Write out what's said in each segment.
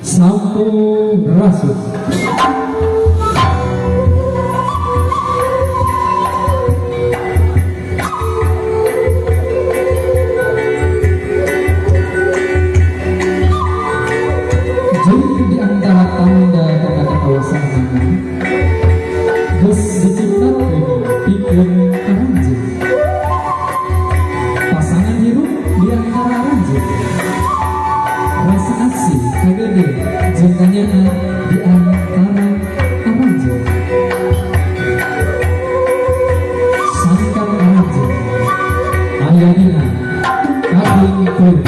Sampurasun. Jadi di antara tanda kekuasaan geus diciptakeun pikeun aranjeun. Pasangan hirup di antara aranjeun. Rasa asih kagede jeung kanyana di antara aranjeun. Sangkan aranjeun aya dina kabing kuring.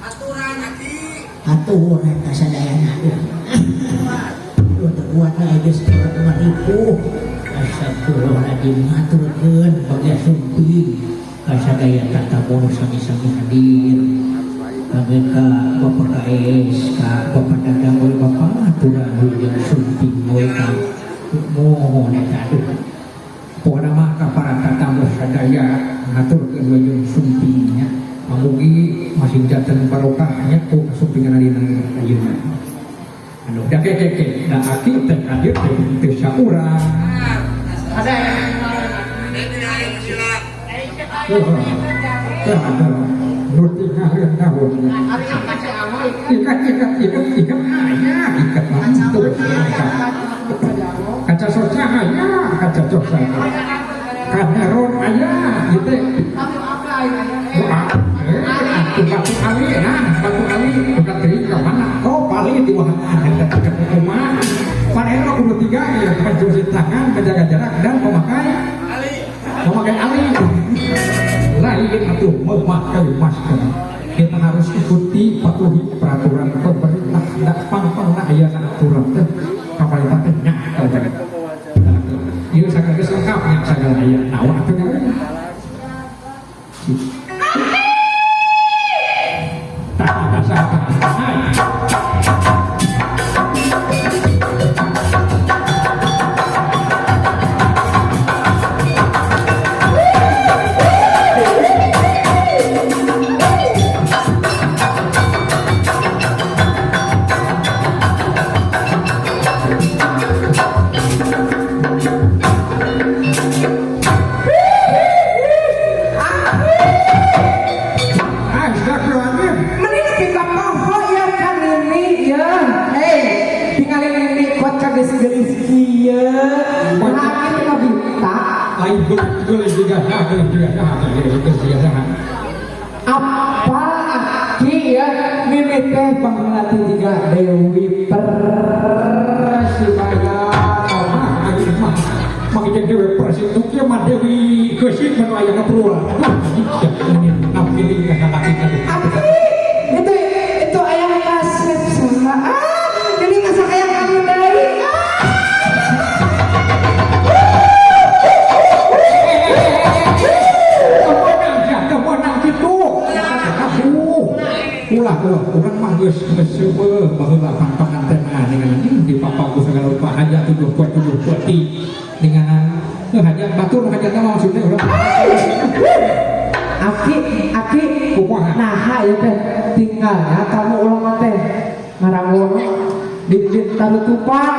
aturan hati aturan kasadayana untuk kuatnya geus menipu astagfirullahaladzim ngaturkeun bagja sumping kasadaya tatamu sami-sami hadir kagem ka Bapak KS ka Bapak Dadang oleh Bapak aturan jeung sumping we ka mohon eta pokona mah ka para tatamu sadaya ngaturkeun we jeung sumpingnya mugi masih jantan barokahnya ku kasumpingan dina ayeuna anu da keke da aki teh hadir teh saurang ada ada nuti ngareun tahun ikat ayah mantul kaca soca ayah kaca soca kaderon ayah gitu batu ali batu ali udah teri ke mana oh paling di wahana ke rumah panel aku udah tiga ya mencuci tangan menjaga jarak dan memakai ali lain itu memakai masker kita harus ikuti patuhi peraturan pemerintah tidak pang-pang ayah aturan pemerintah tanya ini saya kasih lengkapnya segala ayah nawa atau apa aki ya mimit teh panglatih tiga Dewi Persibaya makin Dewi Persib tuh mah Dewi Kesik menu aya kapuluan ini nampilin ka laki tadi itu aya kasep saha jadi masak aya kamu dari ulah orang mah geus seueur baheula pangpangan teh dengan di papaku segala rupa hajat 7 kuat dengan hajat batur hajat mah maksudnya urang aki kumaha nah ieu teh tinggalnya kamu ulang teh ngarangun di Tarutupan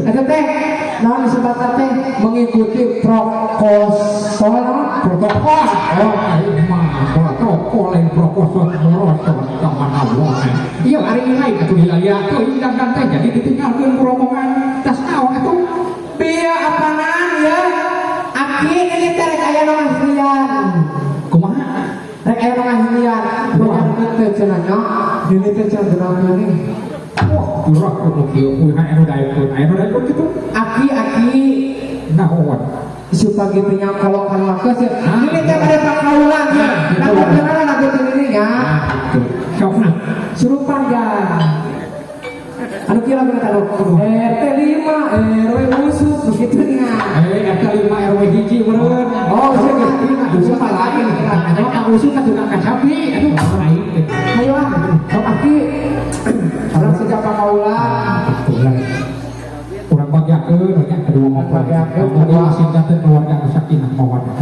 eta teh naon disebut teh mengikuti protokol protokol lain protokol kemana wae iya hari ini atuh wilayah tuh dan teh jadi ditinggalkeun rombongan tas naon atuh bieu apanan ya aki ini teh rek aya nu hilian kumaha rek aya nu hilian banyak teh cenah nya ini teh cenah ini wah curah kudu kieu kudu anu daekeun kitu aki naon supaya punya kalau lakas ya ini teh ada pakaulan ya namun kenal lagu ini ya sokna suruh panjang anu kira kita tahu RT 5 RW Usuk begitu nya RT 5 RW hiji meureun oh sia geus siapa lagi anu Kang Usuk ka tukang kasapi aduh ayo sok aki orang sejak pakaulan kurang bagyakeun nya kedua mah bagyakeun kedua singkatan keluarga sakinah mawaddah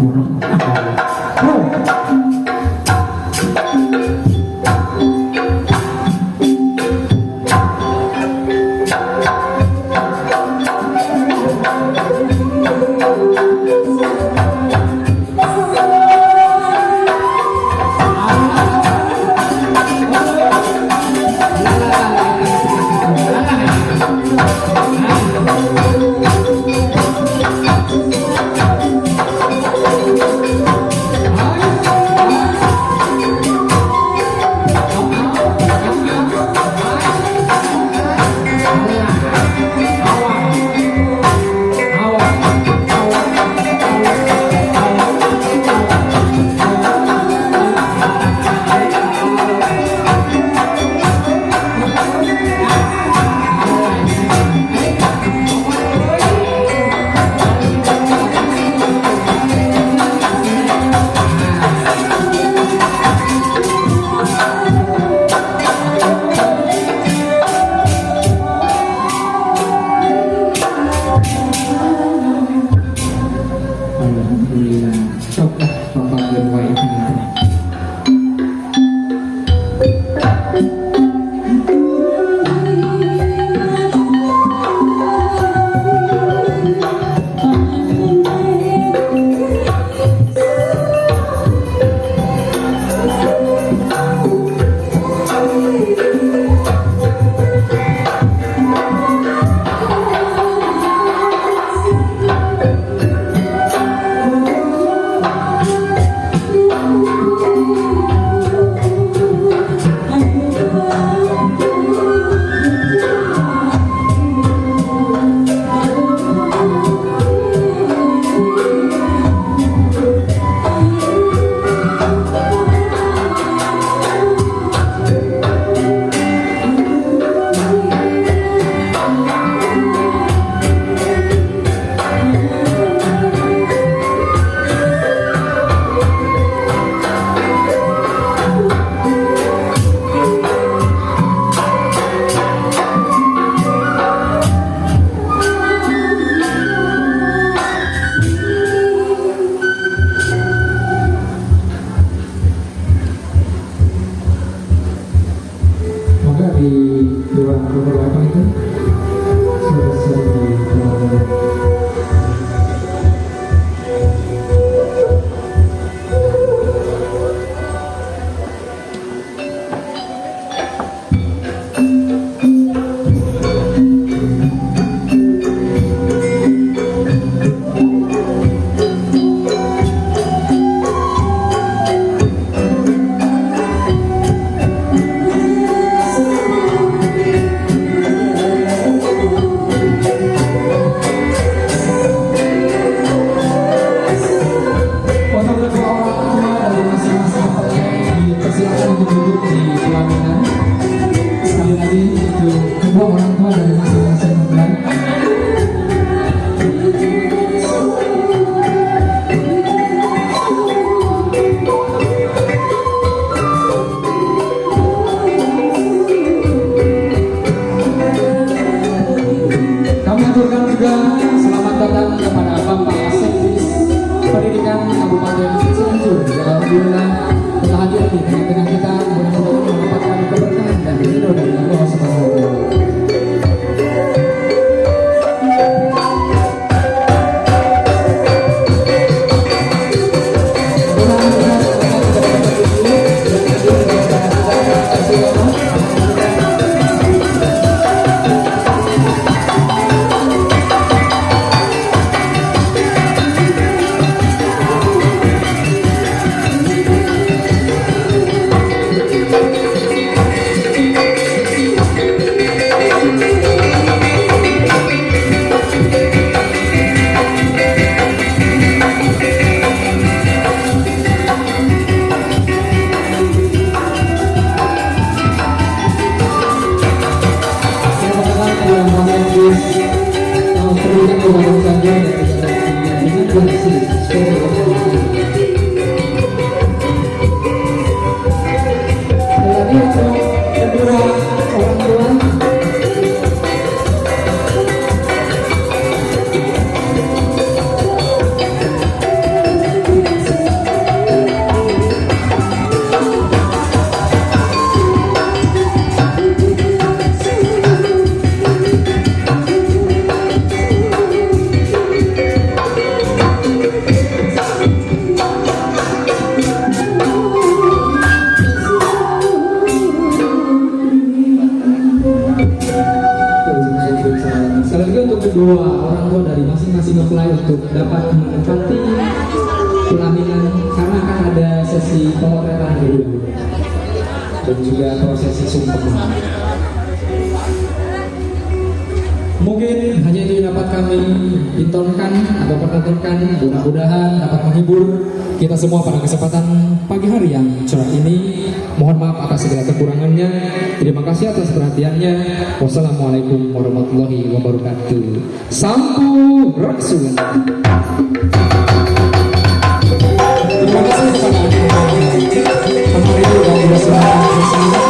beberapa itu selesai di keluarga. Kami aturkan juga selamat datang kepada Bapak Sekdes Pendidikan Kabupaten Cianjur yang alhamdulillah telah hadir di tengah-tengah kita, mudah-mudahan mendapatkan keberkahan dan ridho dari Allah Subhanahu wa Ta'ala. Sekali lagi untuk kedua orang tua dari masing-masing mempelai untuk dapat menempati pelaminan, karena akan ada sesi pemotretan dulu dan juga prosesi sumpah. Mungkin hanya itu yang dapat kami intonkan atau pertontonkan, mudah-mudahan dapat menghibur kita semua pada kesempatan pagi hari yang cerah ini. Mohon maaf atas segala kekurangannya. Terima kasih atas perhatiannya. Wassalamualaikum warahmatullahi wabarakatuh. Sampurasun. Terima kasih kepada Bapak Ibu dan Ibu